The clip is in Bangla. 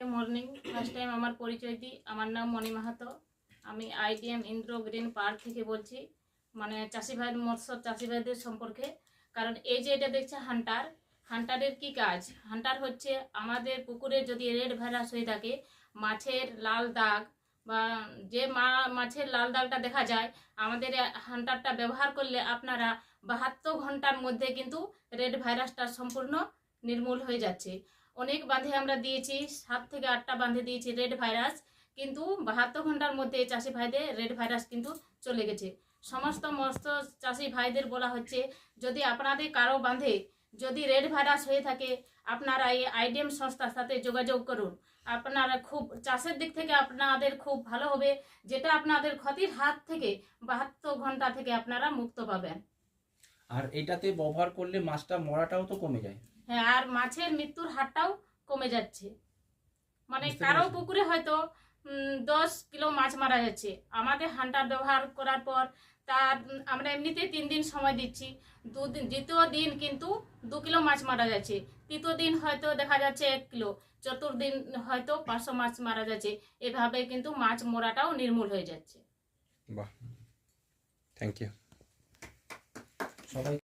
মর্নিং। ফার্স্ট টাইম আমার পরিচয় দিই। আমার নাম মণি মাহাতো। আমি আইডিএম ইন্দ্র গ্রিন পার্ক থেকে বলছি, মানে চাষি ভাই, মৎস্য চাষি ভাইদের সম্পর্কে। কারণ এই যে এটা দেখছে হান্টার, হান্টারের কি কাজ? হান্টার হচ্ছে আমাদের পুকুরে যদি রেড ভাইরাস হয়ে থাকে, মাছের লাল দাগ বা যে মাছের লাল দাগটা দেখা যায়, আমাদের হান্টারটা ব্যবহার করলে আপনারা 72 ঘন্টার মধ্যে কিন্তু রেড ভাইরাসটা সম্পূর্ণ নির্মূল হয়ে যাচ্ছে। অনেক বাঁধে আমরা দিয়েছি, 7 থেকে 8টা বাঁধে দিয়েছি রেড ভাইরাস, কিন্তু 72 ঘন্টার মধ্যে চাষি ভাইদের রেড ভাইরাস কিন্তু চলে গেছে। সমস্ত মৎস্য চাষি ভাইদের বলা হচ্ছে, যদি আপনাদের কারো বাঁধে যদি রেড ভাইরাস হয়ে থাকে, আপনারা এই আইডিএম সংস্থার সাথে যোগাযোগ করুন। আপনারা খুব চাষের দিক থেকে আপনাদের খুব ভালো হবে, যেটা আপনাদের ক্ষতির হাত থেকে 72 ঘন্টা থেকে আপনারা মুক্ত পাবেন। আর এটাতে ব্যবহার করলে মাছটা মরাটাও তো কমে যায়। হ্যাঁ, আর মাছের মৃত্যুর হারটাও কমে যাচ্ছে। মানে বুঝতে কারো পেরেছি। পুকুরে হয়তো 10 কিলো মাছ মারা যাচ্ছে, আমাদের হান্টার ব্যবহার করার পর তার আমরা এমনিতে 3 দিন সময় দিচ্ছি। দ্বিতীয় দিন কিন্তু 2 কিলো মাছ মারা যাচ্ছে, তৃতীয় দিন হয়তো দেখা যাচ্ছে 1 কিলো, চতুর্থ দিন হয়তো 500 মাছ মারা যাচ্ছে। এভাবে কিন্তু মাছ মরাটাও নির্মূল হয়ে যাচ্ছে। বাহ, থ্যাংক ইউ। সবাই